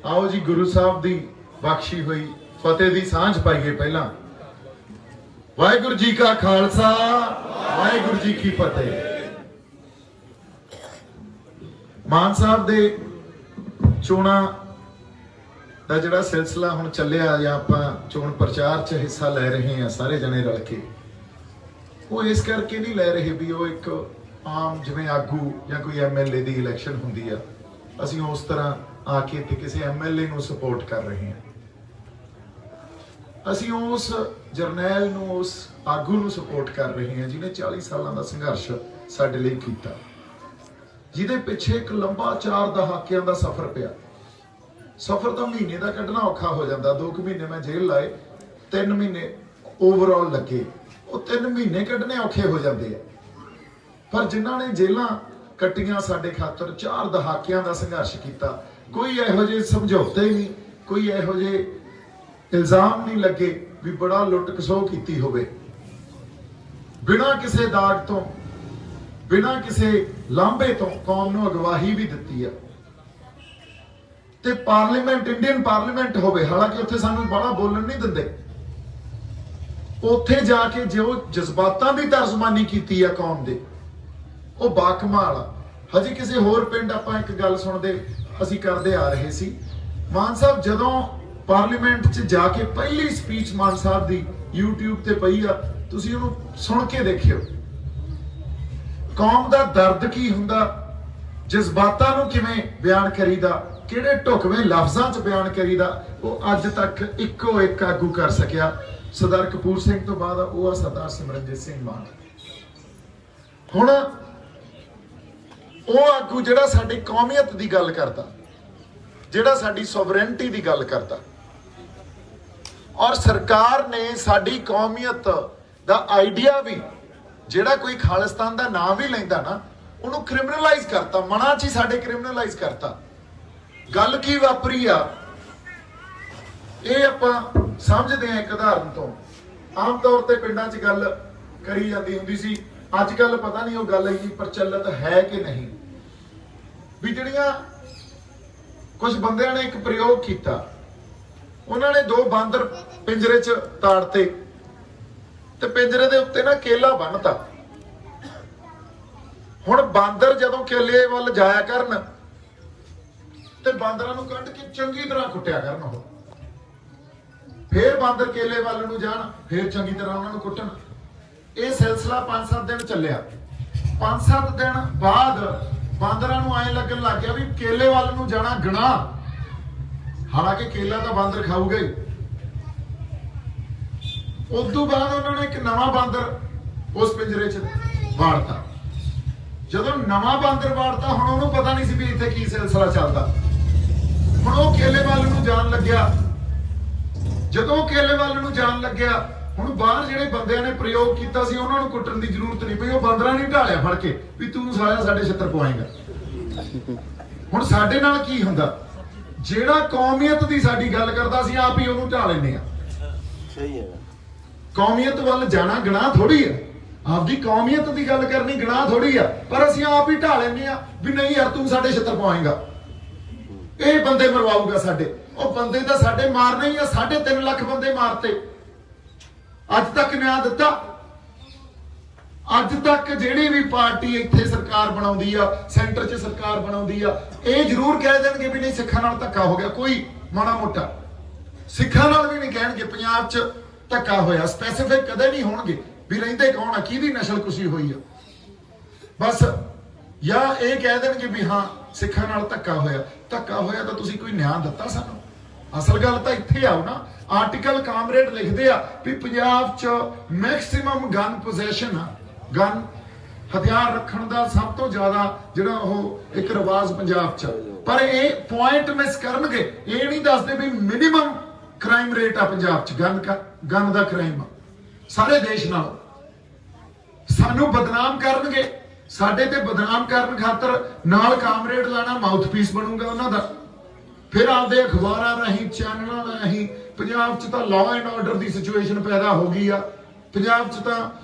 आओ जी गुरु साहब की बख्शी हुई फतेह की सांझ पाइए। पहला वाहिगुरु जी का खालसा वाहिगुरु जी की फतेह। मान साहब दे चोणां दा जिहड़ा सिलसिला हुण चलिया या आपां चोण प्रचार च हिस्सा लै रहे हैं सारे जने रल के, वो इस करके नहीं लै रहे भी वो एक आम जिवें आगू या कोई MLA दी इलैक्शन हुंदी आ, असीं उस तरह आके ते किसी MLA नूं सपोर्ट कर रहे हैं। असीं उस जरनैल नूं उस आगू नूं सपोर्ट कर रहे हैं जिन्हें 40 सालां दा संघर्ष साडे लई कीता, जिहदे पिछे एक लंबा 4 दहाकियां दा सफर पिया। सफर तो महीने का कढ़ना औखा हो जाता, 2 महीने मैं जेल लाए, 3 महीने ओवरऑल लगे, वो 3 महीने कढ़ने औखे हो जाते हैं। पर जिन्हों ने जेलां कट्टियां साडे खातर 4 दहाकियां दा संघर्ष किया, कोई इहो जिहे समझौते नहीं, कोई इहो जिहे इल्जाम नहीं लगे भी बड़ा लुट खसोह कीती होवे, बिना किसी दाग तो बिना किसी लांभे तो कौम नूं अगवाही भी दित्ती है। ते पार्लीमेंट इंडियन पार्लीमेंट होवे, हालांकि उत्थे सानू बड़ा बोलण नहीं दिंदे, उत्थे जाके जो जज्बातां दी तर्जमानी कीती है कौम दे, वो बाकमाल। हजे किसी होर पिंड आपां एक गल सुणदे असीं करदे आ रहे सी, मान साहब जदों पार्लीमेंट च जाके पहली स्पीच मान साहब दी यूट्यूब ते पई आ, तुसीं उहनूं सुण के देखियो, कौम दा दर्द की हुंदा, जज्बातां नूं किवें बयान करीदा, किहड़े ढुकवें लफ्जां च बयान करीदा, वो अज तक इक्को एक आगू कर सकिया। सरदार कपूर सिंह तो बाद वो सरदार सिमरनजीत सिंह मान। हुण वो आगू जिहड़ा साडी कौमीयत दी गल करदा, जिहड़ा साडी सोवरेनिटी दी गल करदा, और सरकार ने साडी कौमीयत दा आइडिया भी जिहड़ा कोई खालिस्तान दा नाम भी लैंदा ना, उहनूं क्रिमिनलाइज करता, मना च ही साडे क्रिमिनलाइज करता। गल की वापरी आ, ये आपां समझदे हां। एक उदाहरण तो आम तौर ते पिंडां च गल करी जाती हुंदी सी, अजकल पता नहीं वो गल इन्नी प्रचलित है कि नहीं, भी जिहड़ियां कुछ बंदियां ने एक प्रयोग किया, उन्होंने 2 बांदर पिंजरे च ताड़ते ते पिंजरे दे उत्ते ना केला बन्नता। हुण बांदर जदों केले वल जाया करन ते बांदरां नूं कढ के चंगी तरह कुट्टिया करन, हो फिर बांदर केले वल नूं जाण, फिर चंगी तरह उन्हां नूं कुट्टण। ये सिलसिला 5-7 दिन चलिया। 5-7 दिन बाद बांदरां नूं ऐ लगन लग गया भी केले वल नूं जाना गुनाह, हालांकि केला तो बांदर खाऊगा ही। उदों बाद उन्होंने एक नवा बांदर उस पिंजरे च वाड़ता। जदों नवा बांदर वाड़ता, हुण उहनूं पता नहीं सी भी इत्थे की सिलसिला चलदा। हुण वो केले वाल नूं जान लग्या, जदों केले वाल नूं जान लग्या, हुण बाहर जिहड़े बंदियां ने प्रयोग कीता सी उहनां नूं कुੱਟਣ ਦੀ ਜ਼ਰੂਰਤ नहीं पई, ਉਹ ਬਾਂਦਰਾਂ नहीं ਢਾਲਿਆ ਫੜ ਕੇ ਵੀ ਤੂੰ ਸਾਲਿਆ ਸਾਡੇ ਛਿੱਤਰ ਪਵਾਏਂਗਾ। ਹੁਣ ਸਾਡੇ ਨਾਲ ਕੀ ਹੁੰਦਾ, ਜਿਹੜਾ ਕੌਮੀਅਤ ਦੀ ਸਾਡੀ ਗੱਲ ਕਰਦਾ ਸੀ ਆਪ ਹੀ ਉਹਨੂੰ ਢਾ ਲੈਂਦੇ ਆ। ਸਹੀ ਹੈ, ਕੌਮੀਅਤ ਵੱਲ ਜਾਣਾ ਗੁਨਾਹ ਥੋੜੀ ਆ, ਆਪਦੀ ਕੌਮੀਅਤ ਦੀ ਗੱਲ ਕਰਨੀ ਗੁਨਾਹ ਥੋੜੀ ਆ, ਪਰ ਅਸੀਂ ਆਪ ਹੀ ਢਾ ਲੈਂਦੇ ਆ ਵੀ ਨਹੀਂ ਯਾਰ ਤੂੰ ਸਾਡੇ ਛਿੱਤਰ ਪਵਾਏਂਗਾ, ਇਹ ਬੰਦੇ ਮਰਵਾਊਗਾ ਸਾਡੇ। ਉਹ ਬੰਦੇ ਤਾਂ ਸਾਡੇ ਮਾਰਨੇ ਹੀ ਆ, 3.5 ਲੱਖ ਬੰਦੇ ਮਾਰਤੇ, ਅੱਜ ਤੱਕ ਨਿਆਂ ਦਿੱਤਾ? ਅੱਜ ਤੱਕ ਜਿਹੜੀ ਵੀ ਪਾਰਟੀ ਇੱਥੇ ਸਰਕਾਰ ਬਣਾਉਂਦੀ ਆ, ਸੈਂਟਰ 'ਚ ਸਰਕਾਰ ਬਣਾਉਂਦੀ ਆ, ਇਹ ਜ਼ਰੂਰ ਕਹਿ ਦੇਣਗੇ ਵੀ ਨਹੀਂ ਸਿੱਖਾਂ ਨਾਲ ਧੱਕਾ ਹੋ ਗਿਆ, ਕੋਈ ਮਾੜਾ ਮੋਟਾ ਸਿੱਖਾਂ ਨਾਲ ਵੀ ਨਹੀਂ ਕਹਿਣਗੇ ਪੰਜਾਬ 'ਚ ਧੱਕਾ ਹੋਇਆ, ਸਪੈਸੀਫਿਕ ਕਦੇ ਨਹੀਂ ਹੋਣਗੇ ਵੀ ਰਹਿੰਦੇ ਕੌਣ ਆ, ਕਿਹਦੀ ਨਸਲਕੁਸ਼ੀ ਹੋਈ ਆ, ਬਸ ਜਾਂ ਇਹ ਕਹਿ ਦੇਣਗੇ ਵੀ ਹਾਂ ਸਿੱਖਾਂ ਨਾਲ ਧੱਕਾ ਹੋਇਆ। ਧੱਕਾ ਹੋਇਆ ਤਾਂ ਤੁਸੀਂ ਕੋਈ ਨਿਆਂ ਦਿੱਤਾ ਸਾਨੂੰ? ਅਸਲ ਗੱਲ ਤਾਂ ਇੱਥੇ ਆਓ ਨਾ। ਆਰਟੀਕਲ ਕਾਮਰੇਡ ਲਿਖਦੇ ਆ ਵੀ ਪੰਜਾਬ 'ਚ ਮੈਕਸਿਮਮ ਗਨ ਪੋਜੈਸ਼ਨ ਆ, ਗਨ ਹਥਿਆਰ ਰੱਖਣ ਦਾ ਸਭ ਤੋਂ ਜ਼ਿਆਦਾ ਜਿਹੜਾ ਉਹ ਇੱਕ ਰਿਵਾਜ ਪੰਜਾਬ 'ਚ, ਪਰ ਇਹ ਪੁਆਇੰਟ ਮਿਸ ਕਰਨਗੇ, ਇਹ ਨਹੀਂ ਦੱਸਦੇ ਵੀ ਮਿਨੀਮਮ ਕ੍ਰਾਈਮ ਰੇਟ ਆ ਪੰਜਾਬ 'ਚ ਗਨ ਦਾ ਕ੍ਰਾਈਮ ਸਾਰੇ ਦੇਸ਼ ਨਾਲ। ਸਾਨੂੰ ਬਦਨਾਮ ਕਰਨਗੇ, ਸਾਡੇ ਤੇ ਬਦਨਾਮ ਕਰਨ ਖਾਤਰ ਨਾਲ ਕਾਮਰੇਡ ਲਾਣਾ ਮਾਊਥਪੀਸ ਬਣੂਗਾ ਉਹਨਾਂ ਦਾ। ਫਿਰ ਆਪਦੇ ਅਖਬਾਰਾਂ ਰਾਹੀਂ, ਚੈਨਲਾਂ ਰਾਹੀਂ ਪੰਜਾਬ 'ਚ ਤਾਂ law and order the situation ਪੈਦਾ ਹੋ ਗਈ ਆ। ਪੰਜਾਬ 'ਚ ਤਾਂ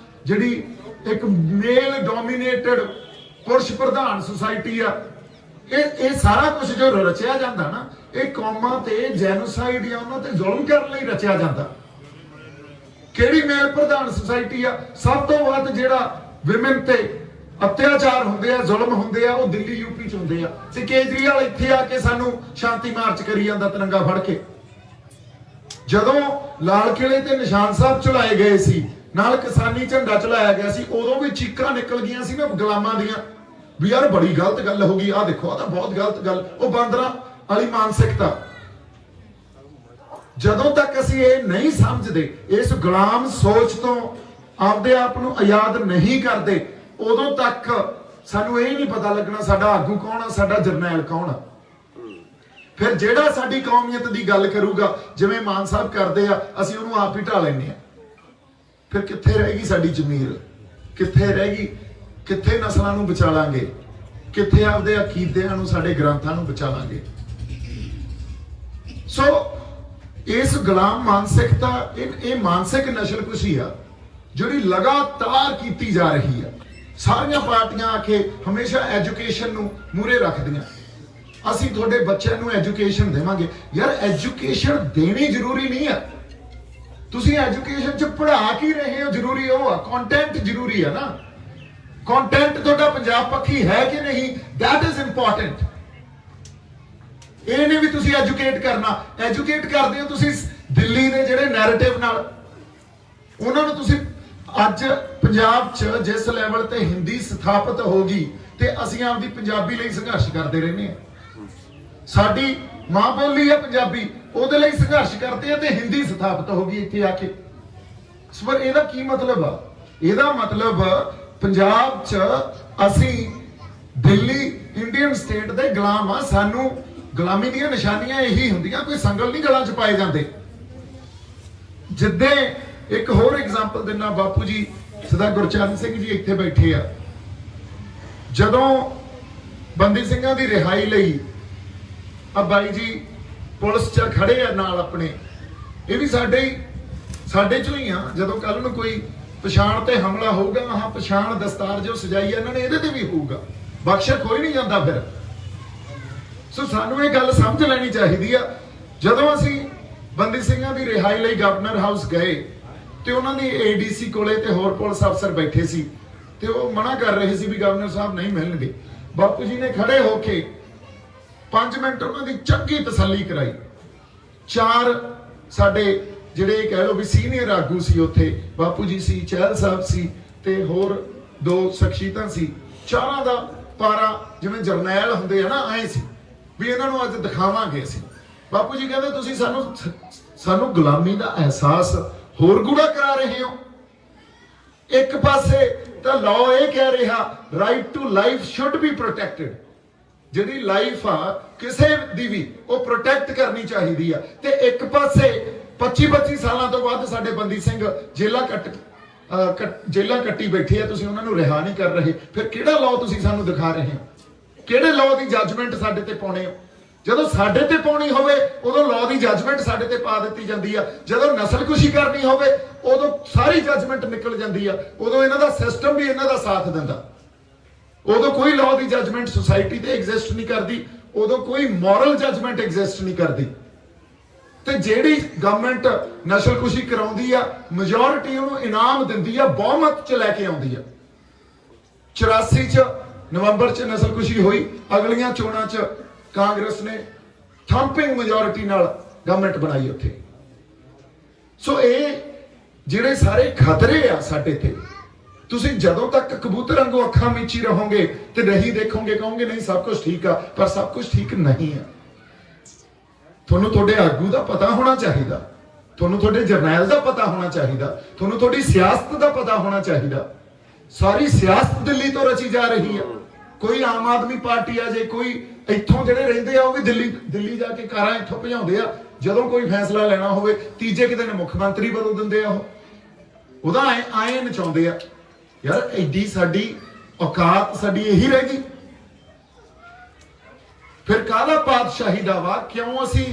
ਜਿਹੜੀ ਇੱਕ ਮੇਲ ਡੋਮੀਨੇਟਡ ਪੁਰਸ਼ ਪ੍ਰਧਾਨ ਸੁਸਾਇਟੀ ਆ, ਇਹ ਸਾਰਾ ਕੁਝ ਜੋ ਰਚਿਆ ਜਾਂਦਾ ਨਾ, ਇਹ ਕੌਮਾਂ ਤੇ ਜੈਨੋਸਾਈਡ ਜਾਂ ਉਹਨਾਂ ਤੇ ਜ਼ੁਲਮ ਕਰਨ ਲਈ ਰਚਿਆ ਜਾਂਦਾ। ਕਿਹੜੀ ਮੇਲ ਪ੍ਰਧਾਨ ਸੁਸਾਇਟੀ ਆ? ਸਭ ਤੋਂ ਵੱਧ ਜਿਹੜਾ ਵਿਮਨ ਤੇ ਅਤਿਆਚਾਰ ਹੁੰਦੇ ਆ, ਜ਼ੁਲਮ ਹੁੰਦੇ ਆ, ਉਹ ਦਿੱਲੀ ਯੂਪੀ ਚ ਹੁੰਦੇ ਆ। ਤੇ ਕੇਜਰੀਵਾਲ ਇੱਥੇ ਆ ਕੇ ਸਾਨੂੰ ਸ਼ਾਂਤੀ ਮਾਰਚ ਕਰੀ ਜਾਂਦਾ ਤਿਰੰਗਾ ਫੜ ਕੇ। ਜਦੋਂ ਲਾਲ ਕਿਲੇ ਤੇ ਨਿਸ਼ਾਨ ਸਾਹਿਬ ਚੜਾਏ ਗਏ ਸੀ, ਨਾਲ ਕਿਸਾਨੀ ਝੰਡਾ ਚਲਾਇਆ ਗਿਆ ਸੀ, ਉਦੋਂ ਵੀ ਚੀਕਾਂ ਨਿਕਲ ਗਈਆਂ ਸੀ ਨਾ ਗੁਲਾਮਾਂ ਦੀਆਂ ਵੀ ਯਾਰ ਬੜੀ ਗਲਤ ਗੱਲ ਹੋ ਗਈ, ਆਹ ਦੇਖੋ ਆਹ ਤਾਂ ਬਹੁਤ ਗਲਤ ਗੱਲ। ਉਹ ਬਾਂਦਰਾਂ ਵਾਲੀ ਮਾਨਸਿਕਤਾ। ਜਦੋਂ ਤੱਕ ਅਸੀਂ ਇਹ ਨਹੀਂ ਸਮਝਦੇ, ਇਸ ਗੁਲਾਮ ਸੋਚ ਤੋਂ ਆਪਦੇ ਆਪ ਨੂੰ ਆਜ਼ਾਦ ਨਹੀਂ ਕਰਦੇ, ਉਦੋਂ ਤੱਕ ਸਾਨੂੰ ਇਹ ਨਹੀਂ ਪਤਾ ਲੱਗਣਾ ਸਾਡਾ ਆਗੂ ਕੌਣ ਆ, ਸਾਡਾ ਜਰਨੈਲ ਕੌਣ ਆ। ਫਿਰ ਜਿਹੜਾ ਸਾਡੀ ਕੌਮੀਅਤ ਦੀ ਗੱਲ ਕਰੂਗਾ, ਜਿਵੇਂ ਮਾਨ ਸਾਹਿਬ ਕਰਦੇ ਆ, ਅਸੀਂ ਉਹਨੂੰ ਆਪ ਹੀ ਢਾ ਲੈਂਦੇ ਆ। ਫਿਰ ਕਿੱਥੇ ਰਹੇਗੀ ਸਾਡੀ ਜ਼ਮੀਰ? ਕਿੱਥੇ ਰਹੇਗੀ? ਕਿੱਥੇ ਨਸਲਾਂ ਨੂੰ ਬਚਾ ਲਾਂਗੇ? ਕਿੱਥੇ ਆਪਦੇ ਅਕੀਦਿਆਂ ਨੂੰ, ਸਾਡੇ ਗ੍ਰੰਥਾਂ ਨੂੰ ਬਚਾ ਲਾਂਗੇ? ਸੋ ਇਸ ਗੁਲਾਮ ਮਾਨਸਿਕਤਾ, ਇਹ ਮਾਨਸਿਕ ਨਸ਼ਲਕੁਸ਼ੀ ਆ ਜਿਹੜੀ ਲਗਾਤਾਰ ਕੀਤੀ ਜਾ ਰਹੀ ਆ। ਸਾਰੀਆਂ ਪਾਰਟੀਆਂ ਆ ਕੇ ਹਮੇਸ਼ਾ ਐਜੂਕੇਸ਼ਨ ਨੂੰ ਮੂਹਰੇ ਰੱਖਦੀਆਂ। ਅਸੀਂ ਤੁਹਾਡੇ ਬੱਚਿਆਂ ਨੂੰ ਐਜੂਕੇਸ਼ਨ ਦੇਵਾਂਗੇ। ਯਾਰ ਐਜੂਕੇਸ਼ਨ ਦੇਣੀ ਜ਼ਰੂਰੀ ਨਹੀਂ ਆ। ਤੁਸੀਂ ਐਜੂਕੇਸ਼ਨ ਚ ਪੜ੍ਹਾ ਕੀ ਰਹੇ ਹੋ ਜ਼ਰੂਰੀ ਉਹ ਆ, ਕੰਟੈਂਟ ਜ਼ਰੂਰੀ ਆ ਨਾ। ਕੰਟੈਂਟ ਤੁਹਾਡਾ ਪੰਜਾਬ ਪੱਖੀ ਹੈ ਕਿ ਨਹੀਂ, that is important। ਇਹ ਨਹੀਂ ਵੀ ਤੁਸੀਂ ਐਜੂਕੇਟ ਕਰਨਾ। ਐਜੂਕੇਟ ਕਰਦੇ ਹੋ ਤੁਸੀਂ ਦਿੱਲੀ ਦੇ ਜਿਹੜੇ ਨੈਰੇਟਿਵ ਨਾਲ, ਉਹਨਾਂ ਨੂੰ ਤੁਸੀਂ ਅੱਜ ਪੰਜਾਬ 'ਚ ਜਿਸ ਲੈਵਲ ਤੇ ਹਿੰਦੀ ਸਥਾਪਿਤ ਹੋ ਗਈ ਤੇ ਅਸੀਂ ਆਪਦੀ ਪੰਜਾਬੀ ਲਈ ਸੰਘਰਸ਼ ਕਰਦੇ ਰਹਿੰਦੇ ਹਾਂ। ਸਾਡੀ ਮਾਂ ਬੋਲੀ ਹੈ ਪੰਜਾਬੀ, ਉਹਦੇ ਲਈ ਸੰਘਰਸ਼ ਕਰਦੇ ਆ ਤੇ ਹਿੰਦੀ ਸਥਾਪਿਤ ਹੋ ਗਈ ਇੱਥੇ ਆ ਕੇ। ਪਰ ਇਹਦਾ ਕੀ ਮਤਲਬ ਆ? ਇਹਦਾ ਮਤਲਬ ਪੰਜਾਬ 'ਚ ਅਸੀਂ ਦਿੱਲੀ ਇੰਡੀਅਨ ਸਟੇਟ ਦੇ ਗੁਲਾਮ ਆ। ਸਾਨੂੰ ਗੁਲਾਮੀ ਦੀਆਂ ਨਿਸ਼ਾਨੀਆਂ ਇਹੀ ਹੁੰਦੀਆਂ, ਕੋਈ ਸੰਗਲ ਨਹੀਂ ਗਲਾਂ 'ਚ ਪਾਏ ਜਾਂਦੇ। ਜਿੱਦੇ ਇੱਕ ਹੋਰ ਐਗਜ਼ਾਮਪਲ ਦਿੰਨਾ, ਬਾਪੂ ਜੀ ਸਦਾ ਗੁਰਚਰਨ ਸਿੰਘ ਜੀ ਇੱਥੇ ਬੈਠੇ ਆ। ਜਦੋਂ ਬੰਦੀ ਸਿੰਘਾਂ ਦੀ ਰਿਹਾਈ ਲਈ ਆ ਬਾਈ ਜੀ ਪੁਲਿਸ 'ਚ ਖੜੇ ਆ ਨਾਲ ਆਪਣੇ, ਇਹ ਵੀ ਸਾਡੇ ਚੋਂ ਹੀ ਆ। ਜਦੋਂ ਕੱਲ ਨੂੰ ਕੋਈ ਪਛਾਣ ਤੇ ਹਮਲਾ ਹੋਊਗਾ, ਆਹ ਪਛਾਣ ਦਸਤਾਰ ਜੋ ਸਜਾਈ ਆ ਇਹਨਾਂ ਨੇ, ਇਹਦੇ ਤੇ ਵੀ ਹੋਊਗਾ। ਬਖਸ਼ਿਆ ਕੋਈ ਨਹੀਂ ਜਾਂਦਾ ਫਿਰ। ਸੋ ਸਾਨੂੰ ਇਹ ਗੱਲ ਸਮਝ ਲੈਣੀ ਚਾਹੀਦੀ ਆ। ਜਦੋਂ ਅਸੀਂ ਬੰਦੀ ਸਿੰਘਾਂ ਦੀ ਰਿਹਾਈ ਲਈ ਗਵਰਨਰ ਹਾਊਸ ਗਏ ਤੇ ਉਹਨਾਂ ਦੀ ਏਡੀਸੀ ਕੋਲੇ ਤੇ ਹੋਰ ਪੁਲਿਸ ਅਫਸਰ ਬੈਠੇ ਸੀ ਤੇ ਉਹ ਮਨਾ ਕਰ ਰਹੇ ਸੀ ਵੀ ਗਵਰਨਰ ਸਾਹਿਬ ਨਹੀਂ ਮਿਲਣਗੇ। ਬਾਪੂ ਜੀ ਨੇ ਖੜੇ ਹੋ ਕੇ 5 ਮਿੰਟ ਉਹਨਾਂ ਦੀ ਚੰਗੀ ਤਸੱਲੀ ਕਰਾਈ। 4 ਸਾਡੇ ਜਿਹੜੇ ਕਹਿ ਲਓ ਵੀ ਸੀਨੀਅਰ ਆਗੂ ਸੀ ਉੱਥੇ, ਬਾਪੂ ਜੀ ਸੀ, ਚਹਿਲ ਸਾਹਿਬ ਸੀ ਤੇ ਹੋਰ 2 ਸ਼ਖਸੀਅਤਾਂ ਸੀ। 4ਾਂ ਦਾ ਪਾਰਾ ਜਿਵੇਂ ਜਰਨੈਲ ਹੁੰਦੇ ਆ ਨਾ, ਐ ਸੀ ਵੀ ਇਹਨਾਂ ਨੂੰ ਅੱਜ ਦਿਖਾਵਾਂਗੇ ਅਸੀਂ। ਬਾਪੂ ਜੀ ਕਹਿੰਦੇ ਤੁਸੀਂ ਸਾਨੂੰ ਗੁਲਾਮੀ ਦਾ ਅਹਿਸਾਸ ਹੋਰ ਗੂੜਾ ਕਰਾ ਰਹੇ ਹੋ। ਇੱਕ ਪਾਸੇ ਤਾਂ ਲਾਅ ਇਹ ਕਹਿ ਰਿਹਾ right to life should be protected, ਜਿਹੜੀ ਲਾਈਫ ਆ ਕਿਸੇ ਦੀ ਵੀ ਉਹ ਪ੍ਰੋਟੈਕਟ ਕਰਨੀ ਚਾਹੀਦੀ ਆ। ਤੇ ਇੱਕ ਪਾਸੇ 25 ਸਾਲਾਂ ਤੋਂ ਬਾਅਦ ਸਾਡੇ ਬੰਦੀ ਸਿੰਘ ਜੇਲਾਂ ਕੱਟੀ ਬੈਠੇ ਆ, ਤੁਸੀਂ ਉਹਨਾਂ ਨੂੰ ਰਿਹਾ ਨਹੀਂ ਕਰ ਰਹੇ। ਫਿਰ ਕਿਹੜਾ ਲਾਅ ਤੁਸੀਂ ਸਾਨੂੰ ਦਿਖਾ ਰਹੇ ਹੋ? ਕਿਹੜੇ ਲਾਅ ਦੀ ਜੱਜਮੈਂਟ ਸਾਡੇ ਤੇ ਪਾਉਣੇ ਹੋ? ਜਦੋਂ ਸਾਡੇ ਤੇ ਪਾਉਣੀ ਹੋਵੇ ਉਦੋਂ ਲਾਅ ਦੀ ਜੱਜਮੈਂਟ ਸਾਡੇ ਤੇ ਪਾ ਦਿੱਤੀ ਜਾਂਦੀ ਆ। ਜਦੋਂ ਨਸਲਕੁਸ਼ੀ ਕਰਨੀ ਹੋਵੇ ਉਦੋਂ ਸਾਰੀ ਜੱਜਮੈਂਟ ਨਿਕਲ ਜਾਂਦੀ ਆ। ਉਦੋਂ ਇਹਨਾਂ ਦਾ ਸਿਸਟਮ ਵੀ ਇਹਨਾਂ ਦਾ ਸਾਥ ਦਿੰਦਾ। ਉਦੋਂ ਕੋਈ ਲਾਅ ਦੀ ਜੱਜਮੈਂਟ ਸੁਸਾਇਟੀ ਤੇ ਐਗਜ਼ਿਸਟ ਨਹੀਂ ਕਰਦੀ, ਉਦੋਂ ਕੋਈ ਮੋਰਲ ਜੱਜਮੈਂਟ ਐਗਜ਼ਿਸਟ ਨਹੀਂ ਕਰਦੀ। ਤੇ ਜਿਹੜੀ ਗਵਰਨਮੈਂਟ ਨਸਲਕੁਸ਼ੀ ਕਰਾਉਂਦੀ ਆ, ਮੈਜੋਰਿਟੀ ਉਹਨੂੰ ਇਨਾਮ ਦਿੰਦੀ ਆ, ਬਹੁਮਤ ਚ ਲੈ ਕੇ ਆਉਂਦੀ ਆ। 84 ਚ ਨਵੰਬਰ ਚ ਨਸਲਕੁਸ਼ੀ ਹੋਈ, ਅਗਲੀਆਂ ਚੋਣਾਂ ਚ ਕਾਂਗਰਸ ਨੇ ਥੰਪਿੰਗ ਮੈਜੋਰਿਟੀ ਨਾਲ ਗਵਰਨਮੈਂਟ ਬਣਾਈ ਉੱਥੇ। ਸੋ ਇਹ ਜਿਹੜੇ ਸਾਰੇ ਖਤਰੇ ਆ ਸਾਡੇ ਤੇ, ਤੁਸੀਂ ਜਦੋਂ ਤੱਕ ਕਬੂਤਰ ਵਾਂਗੂ ਅੱਖਾਂ ਮੀਚੀ ਰਹੋਗੇ ਤੇ ਨਹੀਂ ਦੇਖੋਗੇ, ਕਹੋਗੇ ਨਹੀਂ ਸਭ ਕੁਝ ਠੀਕ ਆ, ਪਰ ਸਭ ਕੁਝ ਠੀਕ ਨਹੀਂ ਆ। ਤੁਹਾਨੂੰ ਤੁਹਾਡੇ ਆਗੂ ਦਾ ਪਤਾ ਹੋਣਾ ਚਾਹੀਦਾ, ਤੁਹਾਨੂੰ ਤੁਹਾਡੇ ਜਰਨੈਲ ਦਾ ਪਤਾ ਹੋਣਾ ਚਾਹੀਦਾ, ਤੁਹਾਨੂੰ ਤੁਹਾਡੀ ਸਿਆਸਤ ਦਾ ਪਤਾ ਹੋਣਾ ਚਾਹੀਦਾ। ਸਾਰੀ ਸਿਆਸਤ ਦਿੱਲੀ ਤੋਂ ਰਚੀ ਜਾ ਰਹੀ ਆ। ਕੋਈ ਆਮ ਆਦਮੀ ਪਾਰਟੀ ਆ ਜੇ, ਕੋਈ ਇੱਥੋਂ ਜਿਹੜੇ ਰਹਿੰਦੇ ਆ ਉਹ ਵੀ ਦਿੱਲੀ ਜਾ ਕੇ ਕਾਰਾਂ ਇੱਥੋਂ ਭਜਾਉਂਦੇ ਆ। ਜਦੋਂ ਕੋਈ ਫੈਸਲਾ ਲੈਣਾ ਹੋਵੇ ਤੀਜੇ ਕਿਤੇ ਨੇ ਮੁੱਖ ਮੰਤਰੀ ਬਦਲ ਦਿੰਦੇ ਆ, ਉਹਦਾ ਆਏ ਨਚਾਉਂਦੇ ਆ। ਯਾਰ ਐਡੀ ਸਾਡੀ ਔਕਾਤ ਸਾਡੀ ਇਹੀ ਰਹਿ ਗਈ। ਫਿਰ ਕਾਹਦਾ ਪਾਤਸ਼ਾਹੀ ਦਾ ਵਾ? ਕਿਉਂ ਅਸੀਂ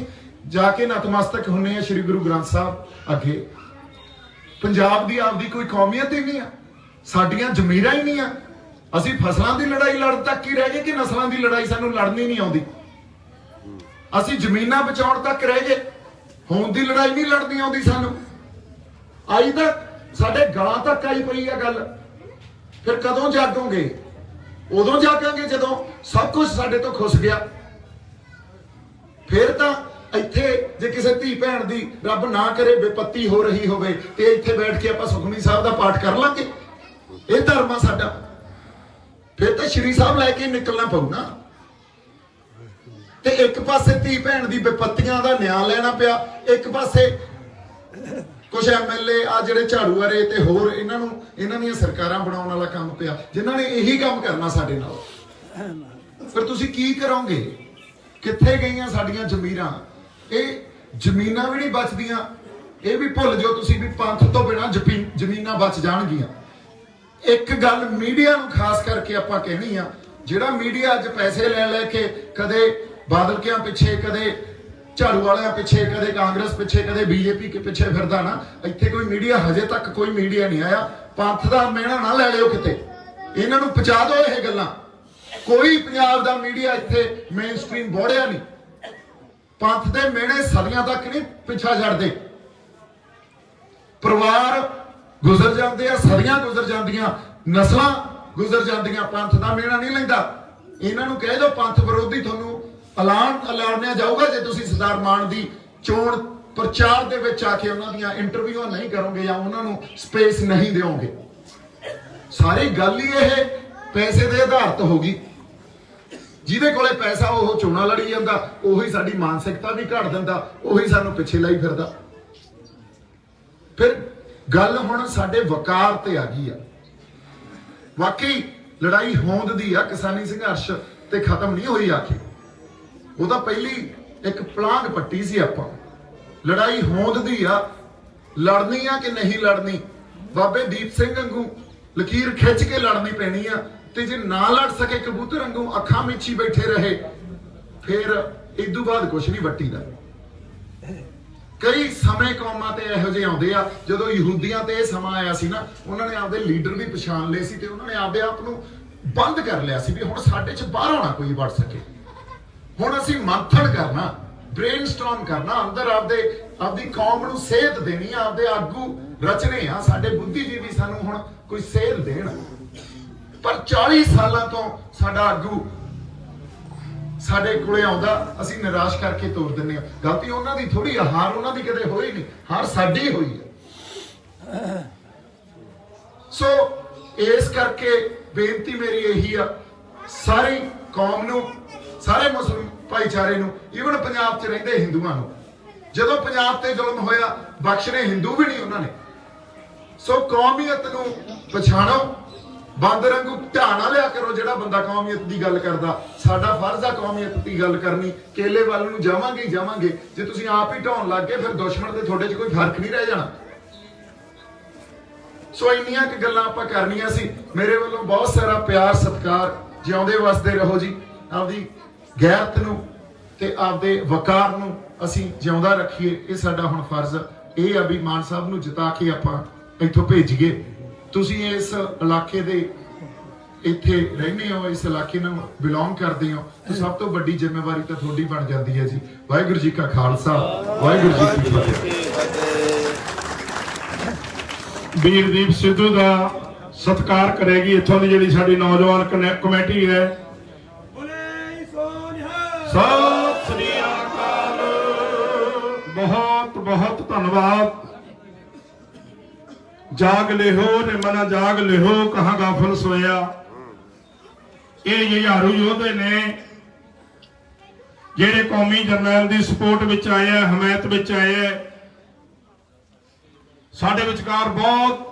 ਜਾ ਕੇ ਨਤਮਸਤਕ ਹੁੰਨੇ ਆ ਸ੍ਰੀ ਗੁਰੂ ਗ੍ਰੰਥ ਸਾਹਿਬ ਅੱਗੇ? ਪੰਜਾਬ ਦੀ ਆਪਦੀ ਕੋਈ ਕੌਮੀਅਤ ਹੀ ਨਹੀਂ ਆ, ਸਾਡੀਆਂ ਜ਼ਮੀਰਾਂ ਹੀ ਨਹੀਂ ਆ। ਅਸੀਂ ਫਸਲਾਂ ਦੀ ਲੜਾਈ ਲੜਨ ਤੱਕ ਹੀ ਰਹਿ ਗਏ ਕਿ ਨਸਲਾਂ ਦੀ ਲੜਾਈ ਸਾਨੂੰ ਲੜਨੀ ਨਹੀਂ ਆਉਂਦੀ? ਅਸੀਂ ਜ਼ਮੀਨਾਂ ਬਚਾਉਣ ਤੱਕ ਰਹਿ ਗਏ, ਹੋਣ ਦੀ ਲੜਾਈ ਨਹੀਂ ਲੜਨੀ ਆਉਂਦੀ ਸਾਨੂੰ? ਆਈ ਤਾਂ ਸਾਡੇ ਗਲਾਂ ਤੱਕ ਆਈ ਪਈ ਆ ਗੱਲ। ਫਿਰ ਕਦੋਂ ਜਾਗੋਗੇ? ਉਦੋਂ ਜਾਗਾਂਗੇ ਜਦੋਂ ਸਭ ਕੁਝ ਸਾਡੇ ਤੋਂ ਖੁੱਸ ਗਿਆ। ਫਿਰ ਤਾਂ ਇੱਥੇ ਜੇ ਕਿਸੇ ਧੀ ਭੈਣ ਦੀ ਰੱਬ ਨਾ ਕਰੇ ਬੇਪੱਤੀ ਹੋ ਰਹੀ ਹੋਵੇ ਤੇ ਇੱਥੇ ਬੈਠ ਕੇ ਆਪਾਂ ਸੁਖਮਨੀ ਸਾਹਿਬ ਦਾ ਪਾਠ ਕਰ ਲਾਂਗੇ? ਇਹ ਧਰਮ ਆ ਸਾਡਾ। ਫਿਰ ਤਾਂ ਸ਼੍ਰੀ ਸਾਹਿਬ ਲੈ ਕੇ ਨਿਕਲਣਾ ਪਊ ਨਾ। ਤੇ ਇੱਕ ਪਾਸੇ ਧੀ ਭੈਣ ਦੀ ਬੇਪੱਤੀਆਂ ਦਾ ਨਿਆਂ ਲੈਣਾ ਪਿਆ, ਇੱਕ ਪਾਸੇ ਕੁਝ ਐਮਐਲਏ ਆ ਜਿਹੜੇ ਝਾੜੂ ਵਾਲੇ ਤੇ ਹੋਰ ਇਹਨਾਂ ਦੀਆਂ ਸਰਕਾਰਾਂ ਬਣਾਉਣ ਵਾਲਾ ਕੰਮ ਪਿਆ, ਜਿਨ੍ਹਾਂ ਨੇ ਇਹੀ ਕੰਮ ਕਰਨਾ ਸਾਡੇ ਨਾਲ। ਫਿਰ ਤੁਸੀਂ ਕੀ ਕਰੋਗੇ? ਕਿੱਥੇ ਗਈਆਂ ਸਾਡੀਆਂ ਜ਼ਮੀਰਾਂ? ਇਹ ਜ਼ਮੀਨਾਂ ਵੀ ਨਹੀਂ ਬਚਦੀਆਂ। ਇਹ ਵੀ ਭੁੱਲ ਜਾਓ ਤੁਸੀਂ ਵੀ ਪੰਥ ਤੋਂ ਬਿਨਾਂ ਜ਼ਮੀਨਾਂ ਬਚ ਜਾਣਗੀਆਂ। ਇੱਕ ਗੱਲ ਮੀਡੀਆ ਨੂੰ ਖਾਸ ਕਰਕੇ ਆਪਾਂ ਕਹਿਣੀ ਆ, ਜਿਹੜਾ ਮੀਡੀਆ ਅੱਜ ਪੈਸੇ ਲੈ ਕੇ ਕਦੇ ਬਾਦਲਕਿਆਂ ਪਿੱਛੇ, ਕਦੇ ਝਾੜੂ ਵਾਲਿਆਂ ਪਿੱਛੇ, ਕਦੇ ਕਾਂਗਰਸ ਪਿੱਛੇ, ਕਦੇ ਬੀਜੇਪੀ ਕੇ ਪਿੱਛੇ ਫਿਰਦਾ ਨਾ, ਇੱਥੇ ਕੋਈ ਮੀਡੀਆ ਹਜੇ ਤੱਕ ਕੋਈ ਮੀਡੀਆ ਨਹੀਂ ਆਇਆ। ਪੰਥ ਦਾ ਮਿਹਣਾ ਨਾ ਲੈ ਲਿਓ ਕਿਤੇ, ਇਹਨਾਂ ਨੂੰ ਪਹੁੰਚਾ ਦਿਓ ਇਹ ਗੱਲਾਂ। ਕੋਈ ਪੰਜਾਬ ਦਾ ਮੀਡੀਆ ਇੱਥੇ ਮੇਨ ਸਟ੍ਰੀਮ ਬੋੜਿਆ ਨਹੀਂ। ਪੰਥ ਦੇ ਮਿਹਣੇ ਸਦੀਆਂ ਤੱਕ ਨਹੀਂ ਪਿੱਛਾ ਛੱਡਦੇ। ਪਰਿਵਾਰ ਗੁਜ਼ਰ ਜਾਂਦੇ ਆ, ਸਦੀਆਂ ਗੁਜ਼ਰ ਜਾਂਦੀਆਂ, ਨਸਲਾਂ ਗੁਜ਼ਰ ਜਾਂਦੀਆਂ, ਪੰਥ ਦਾ ਮਿਹਣਾ ਨਹੀਂ ਲੈਂਦਾ। ਇਹਨਾਂ ਨੂੰ ਕਹਿ ਦਿਓ ਪੰਥ ਵਿਰੋਧੀ ਤੁਹਾਨੂੰ ਐਲਾਨਿਆ ਜਾਊਗਾ ਜੇ ਤੁਸੀਂ ਸਰਦਾਰ ਮਾਨ ਦੀ ਚੋਣ ਪ੍ਰਚਾਰ ਦੇ ਵਿੱਚ ਆ ਕੇ ਉਹਨਾਂ ਦੀਆਂ ਇੰਟਰਵਿਊਆਂ ਨਹੀਂ ਕਰੋਗੇ ਜਾਂ ਉਹਨਾਂ ਨੂੰ ਸਪੇਸ ਨਹੀਂ ਦਿਓਗੇ। ਸਾਰੀ ਗੱਲ ਹੀ ਇਹ ਪੈਸੇ ਦੇ ਆਧਾਰਿਤ ਹੋਗੀ। ਜਿਹਦੇ ਕੋਲੇ ਪੈਸਾ ਉਹ ਚੋਣਾਂ ਲੜੀ ਜਾਂਦਾ, ਉਹੀ ਸਾਡੀ ਮਾਨਸਿਕਤਾ ਵੀ ਘੜ ਦਿੰਦਾ, ਉਹੀ ਸਾਨੂੰ ਪਿੱਛੇ ਲਾਈ ਫਿਰਦਾ। ਫਿਰ ਗੱਲ ਹੁਣ ਸਾਡੇ ਵਕਾਰ ਤੇ ਆ ਗਈ ਆ। ਵਾਕਈ ਲੜਾਈ ਹੋਂਦ ਦੀ ਆ, ਕਿਸਾਨੀ ਸੰਘਰਸ਼ ਤੇ ਖਤਮ ਨਹੀਂ ਹੋਈ ਆਖੇ। ਉਹ ਤਾਂ ਪਹਿਲੀ ਇੱਕ ਪਲਾਂਘ ਪੱਟੀ ਸੀ ਆਪਾਂ। ਲੜਾਈ ਹੋਂਦ ਦੀ ਆ, ਲੜਨੀ ਆ ਕਿ ਨਹੀਂ ਲੜਨੀ? ਬਾਬੇ ਦੀਪ ਸਿੰਘ ਵਾਂਗੂ ਲਕੀਰ ਖਿੱਚ ਕੇ ਲੜਨੀ ਪੈਣੀ ਆ। ਤੇ ਜੇ ਨਾ ਲੜ ਸਕੇ ਕਬੂਤਰ ਵਾਂਗੂ ਅੱਖਾਂ ਮੀਚੀ ਬੈਠੇ ਰਹੇ, ਫਿਰ ਇਦੋਂ ਬਾਅਦ ਕੁਝ ਨਹੀਂ ਵੱਟੀ ਦਾ। ਕਈ ਸਮੇਂ ਕੌਮਾਂ ਤੇ ਇਹੋ ਜਿਹੇ ਆਉਂਦੇ ਆ, ਜਦੋਂ ਯਹੂਦੀਆਂ ਤੇ ਇਹ ਸਮਾਂ ਆਇਆ ਸੀ ਨਾ, ਉਹਨਾਂ ਨੇ ਆਪਦੇ ਲੀਡਰ ਵੀ ਪਛਾਣ ਲਏ ਸੀ ਤੇ ਉਹਨਾਂ ਨੇ ਆਪਦੇ ਆਪ ਨੂੰ ਬੰਦ ਕਰ ਲਿਆ ਸੀ ਵੀ ਹੁਣ ਸਾਡੇ ਚ ਬਾਹਰੋਂ ਨਾ ਕੋਈ ਵੜ ਸਕੇ। ਹੁਣ ਅਸੀਂ ਮੰਥਨ ਕਰਨਾ, ਬ੍ਰੇਨਸਟਾਰਮ ਕਰਨਾ, ਅੰਦਰ ਆਪਦੀ ਕੌਮ ਨੂੰ ਸੇਧ ਦੇਣੀ ਆ, ਆਪਦੇ ਆਗੂ ਰਚਨੇ ਆ। ਸਾਡੇ ਬੁੱਧੀਜੀਵੀ ਸਾਨੂੰ ਹੁਣ ਕੋਈ ਸੇਧ ਦੇਣ। ਪਰ 40 ਸਾਲਾਂ ਤੋਂ ਸਾਡਾ ਆਗੂ ਸਾਡੇ ਕੋਲੇ ਆਉਂਦਾ, ਅਸੀਂ ਨਿਰਾਸ਼ ਕਰਕੇ ਤੋੜ ਦਿੰਦੇ ਆ। ਗਲਤੀ ਉਹਨਾਂ ਦੀ ਥੋੜੀ ਆ, ਹਾਰ ਉਹਨਾਂ ਦੀ ਕਦੇ ਹੋਈ ਨਹੀਂ, ਹਾਰ ਸਾਡੀ ਹੋਈ ਹੈ। ਸੋ ਇਸ ਕਰਕੇ ਬੇਨਤੀ ਮੇਰੀ ਇਹੀ ਆ ਸਾਰੀ ਕੌਮ ਨੂੰ, ਸਾਰੇ ਮੁਸਲਿਮ ਭਾਈਚਾਰੇ ਨੂੰ, ਈਵਨ ਪੰਜਾਬ 'ਚ ਰਹਿੰਦੇ ਹਿੰਦੂਆਂ ਨੂੰ, ਜਦੋਂ ਪੰਜਾਬ ਤੇ ਜ਼ੁਲਮ ਹੋਇਆ ਬਖਸ਼ਣੇ ਹਿੰਦੂ ਵੀ ਨਹੀਂ ਉਹਨਾਂ ਨੇ। ਸੋ ਕੌਮੀਅਤ ਨੂੰ ਪਛਾਣੋ, ਬਾਂਦਰ ਵਾਂਗੂ ਧਿਆਨ ਨਾ ਲਿਆ ਕਰੋ ਜਿਹੜਾ ਬੰਦਾ ਕੌਮੀਅਤ ਦੀ ਗੱਲ ਕਰਦਾ। ਸਾਡਾ ਫਰਜ਼ ਆ ਕੌਮੀਅਤ ਦੀ ਗੱਲ ਕਰਨੀ। ਕੇਲੇ ਵੱਲ ਨੂੰ ਜਾਵਾਂਗੇ ਹੀ ਜਾਵਾਂਗੇ। ਜੇ ਤੁਸੀਂ ਆਪ ਹੀ ਢਾਉਣ ਲੱਗ ਗਏ ਫਿਰ ਦੁਸ਼ਮਣ ਤੇ ਤੁਹਾਡੇ 'ਚ ਕੋਈ ਫਰਕ ਨਹੀਂ ਰਹਿ ਜਾਣਾ। ਸੋ ਇੰਨੀਆਂ ਕਿ ਗੱਲਾਂ ਆਪਾਂ ਕਰਨੀਆਂ ਸੀ। ਮੇਰੇ ਵੱਲੋਂ ਬਹੁਤ ਸਾਰਾ ਪਿਆਰ ਸਤਿਕਾਰ। ਜਿਉਂਦੇ ਵਸਦੇ ਰਹੋ ਜੀ। ਆਪਦੀ ਗੈਰਤ ਨੂੰ ਤੇ ਆਪਦੇ ਵਕਾਰ ਨੂੰ ਅਸੀਂ ਜਿਉਂਦਾ ਰੱਖੀਏ। ਇਹ ਸਾਡਾ ਹੁਣ ਫਰਜ਼ ਇਹ ਆ ਵੀ ਮਾਨ ਸਾਹਿਬ ਨੂੰ ਜਿਤਾ ਕੇ ਆਪਾਂ ਇੱਥੋਂ ਭੇਜੀਏ। ਤੁਸੀਂ ਇਸ ਇਲਾਕੇ ਦੇ ਇੱਥੇ ਰਹਿੰਦੇ ਹੋ, ਇਸ ਇਲਾਕੇ ਨੂੰ ਬਿਲੋਂਗ ਕਰਦੇ ਹੋ, ਤਾਂ ਸਭ ਤੋਂ ਵੱਡੀ ਜ਼ਿੰਮੇਵਾਰੀ ਤਾਂ ਤੁਹਾਡੀ ਬਣ ਜਾਂਦੀ ਹੈ ਜੀ। ਵਾਹਿਗੁਰੂ ਜੀ ਕਾ ਖਾਲਸਾ, ਵਾਹਿਗੁਰੂ ਜੀ ਕੀ ਫਤਿਹ। ਵੀਰਦੀਪ ਸਿੱਧੂ ਦਾ ਸਤਿਕਾਰ ਕਰੇਗੀ ਇੱਥੋਂ ਦੀ ਜਿਹੜੀ ਸਾਡੀ ਨੌਜਵਾਨ ਕਮੇਟੀ ਹੈ। ਸਤਿ ਸ੍ਰੀ ਅਕਾਲ, ਬਹੁਤ ਬਹੁਤ ਧੰਨਵਾਦ। ਜਾਗ ਲਿਹੋ ਨੇ ਮਨਾ ਜਾਗ ਲਿਹੋ, ਕਹਾਂ ਗਾਫਲ ਸੋਇਆ। ਇਹ ਯਾਰੂ ਯੋਧੇ ਨੇ ਜਿਹੜੇ ਕੌਮੀ ਜਰਨੈਲ ਦੀ ਸਪੋਰਟ ਵਿੱਚ ਆਏ ਆ, ਹਮਾਇਤ ਵਿੱਚ ਆਏ ਆ। ਸਾਡੇ ਵਿਚਕਾਰ ਬਹੁਤ